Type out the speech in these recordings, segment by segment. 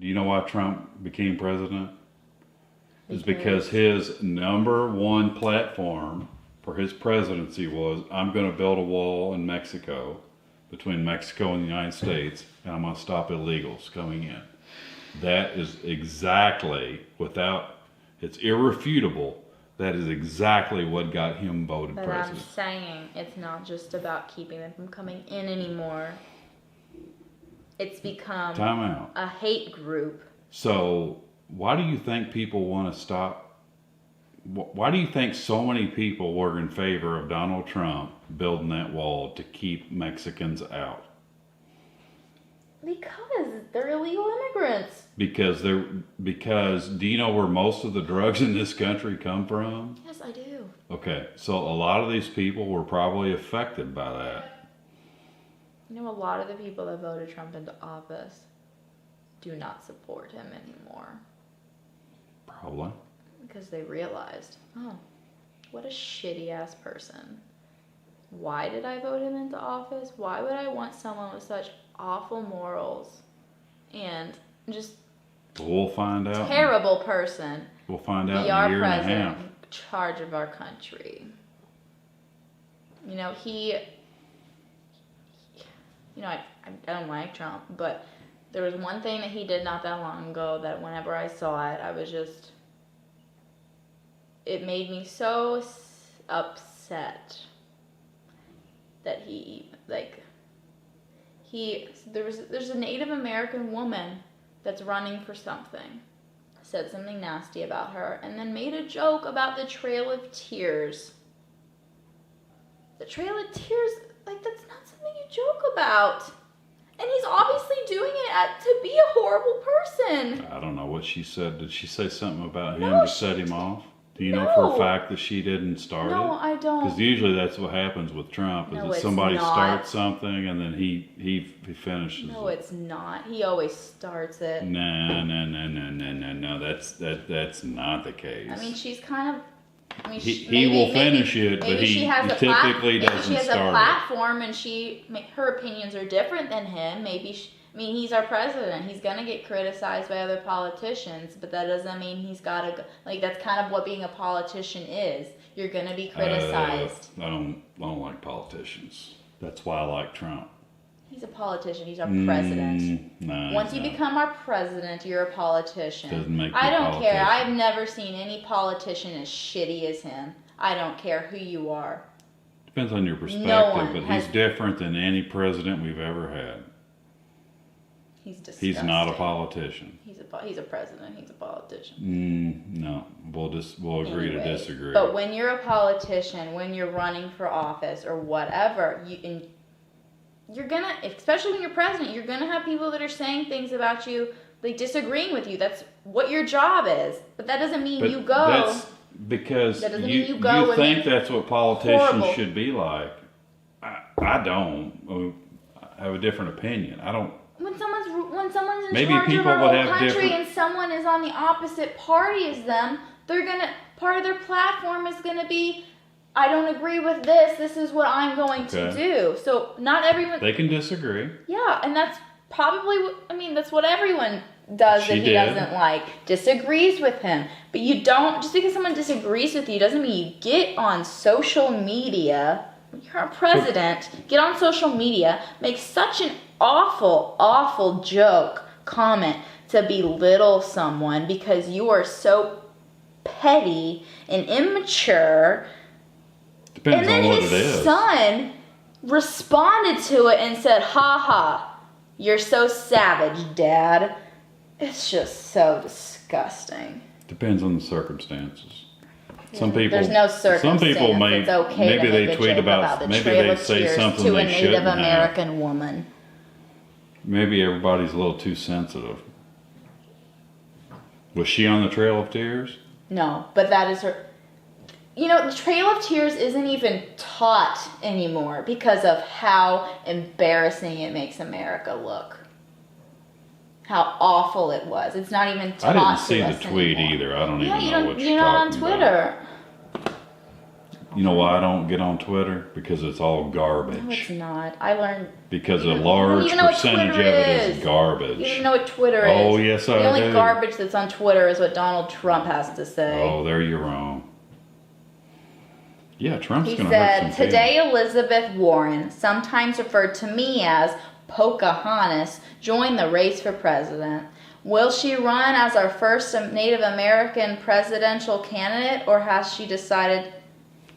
Do you know why Trump became president? It's because his number one platform for his presidency was, I'm going to build a wall in Mexico, between Mexico and the United States, and I'm going to stop illegals coming in. That is exactly, it's irrefutable, that is exactly what got him voted But president. I'm saying it's not just about keeping them from coming in anymore. It's become Time out. a hate group. So, why do you think people want to stop? Why do you think so many people were in favor of Donald Trump building that wall to keep Mexicans out? Because they're illegal immigrants. Because do you know where most of the drugs in this country come from? Yes, I do. Okay, so a lot of these people were probably affected by that. You know, a lot of the people that voted Trump into office do not support him anymore. Probably. Because they realized, oh, what a shitty ass person. Why did I vote him into office? Why would I want someone with such awful morals and just We'll find out. terrible person We'll find out be in a our year and a president half. in charge of our country? You know, I don't like Trump, but there was one thing that he did not that long ago that whenever I saw it, I was just, it made me so upset that there's a Native American woman that's running for something, said something nasty about her, and then made a joke about the Trail of Tears. The Trail of Tears, that's not something you joke about. And he's obviously doing it to be a horrible person. I don't know what she said. Did she say something about No, him to set him off? Do you know for a fact that she didn't start it? No, I don't. Because usually that's what happens with Trump, is No, that it's somebody not. starts something and then he finishes No, it. it's not. He always starts it. No. That's not the case. I mean, she's kind of. He will finish it, but he typically doesn't Maybe she has a start it. platform, and her opinions are different than him. He's our president. He's gonna get criticized by other politicians, but that doesn't mean he's gotta that's kind of what being a politician is. You're gonna be criticized. I don't like politicians. That's why I like Trump. He's a politician. He's our president. Once you become our president, you're a politician. Doesn't make you I don't a care. politician. I've never seen any politician as shitty as him. I don't care who you are. Depends on your perspective, one but has- he's different than any president we've ever had. He's disgusting. He's not a politician. He's a president. He's a politician. No, we'll agree to disagree. But when you're a politician, when you're running for office or whatever, you're gonna, especially when you're president, you're gonna have people that are saying things about you, disagreeing with you. That's what your job is. But that doesn't mean you go. That's because That doesn't you mean you go and think that's what politicians horrible. should be like. I don't. I have a different opinion. I don't. When someone's in Maybe charge of people our would whole have country different- and someone is on the opposite party as them, part of their platform is gonna be, I don't agree with this. This is what I'm going to do. So not everyone. They can disagree. Yeah, and that's probably that's what everyone does that he doesn't like. Disagrees with him. But you don't, just because someone disagrees with you doesn't mean you get on social media. You're a president. Get on social media, make such an awful, awful comment to belittle someone because you are so petty and immature. Depends And then on what his it is. son responded to it and said, "Ha ha, you're so savage, Dad." It's just so disgusting. Depends on the circumstances. Some people. There's no circumstance. Some people may. It's okay Maybe to they make a tweet joke about. the Maybe Trail they of say Tears something to they a Native shouldn't have. American woman. Maybe everybody's a little too sensitive. Was she on the Trail of Tears? No, but that is her. The Trail of Tears isn't even taught anymore because of how embarrassing it makes America look. How awful it was. It's not even taught. I didn't see to the us tweet anymore. either. I don't Yeah, even know what you're you're not on talking Twitter. about. You know why I don't get on Twitter? Because it's all garbage. No, it's not. I learned. Because a large percentage of it is garbage. You don't even know what Twitter is. Oh, yes, I do. The only garbage that's on Twitter is what Donald Trump has to say. Oh, there you're wrong. Yeah, Trump's He going to hurt some said, today Elizabeth Warren, sometimes referred to me as Pocahontas, joined the race for president. Will she run as our first Native American presidential candidate, or has she decided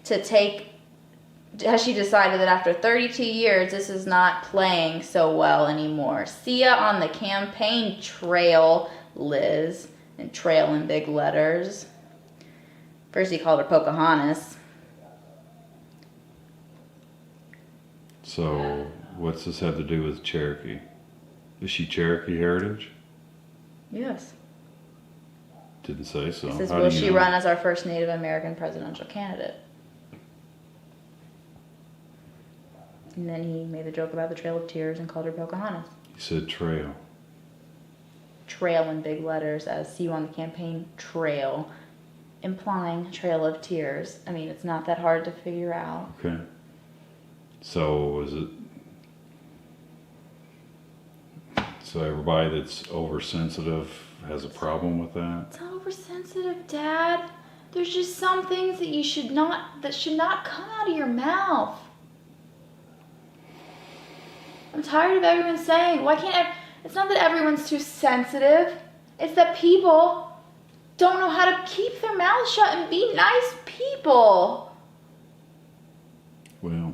that after 32 years this is not playing so well anymore? See ya on the campaign trail, Liz. And trail in big letters. First he called her Pocahontas. So, what's this have to do with Cherokee? Is she Cherokee heritage? Yes. Didn't say so. It says, will she run as our first Native American presidential candidate? And then he made the joke about the Trail of Tears and called her Pocahontas. He said trail. Trail in big letters as see you on the campaign trail, implying Trail of Tears. I mean, it's not that hard to figure out. Okay. So is it? So everybody that's oversensitive has a problem with that? It's not oversensitive, Dad. There's just some things that should not come out of your mouth. I'm tired of everyone saying, why can't it's not that everyone's too sensitive. It's that people don't know how to keep their mouths shut and be nice people. Well,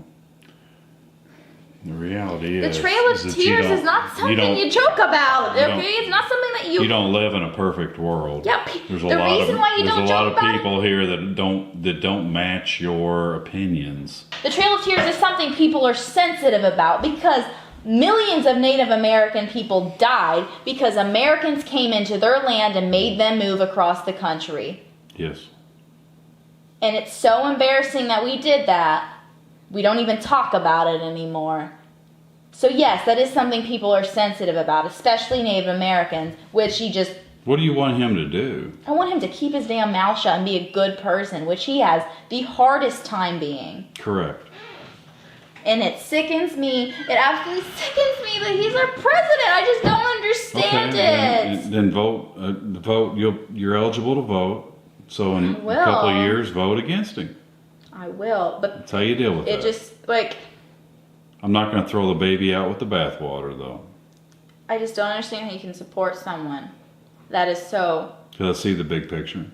the reality is... The Trail of Tears is not something you joke about, okay? It's not something that you... You don't live in a perfect world. Yeah, There's a the lot reason of, why you don't joke about There's a lot of people here that don't match your opinions. The Trail of Tears is something people are sensitive about because millions of Native American people died because Americans came into their land and made them move across the country. Yes. And it's so embarrassing that we did that. We don't even talk about it anymore. So yes, that is something people are sensitive about, especially Native Americans, which he just... What do you want him to do? I want him to keep his damn mouth shut and be a good person, which he has the hardest time being. Correct. And it sickens me. It absolutely sickens me that he's our president. I just don't understand it. Then vote. Vote. You're eligible to vote. So in a couple of years, vote against him. I will, but that's how you deal with it. Just like I'm not going to throw the baby out with the bathwater, though. I just don't understand how you can support someone that is so. Because I see the big picture.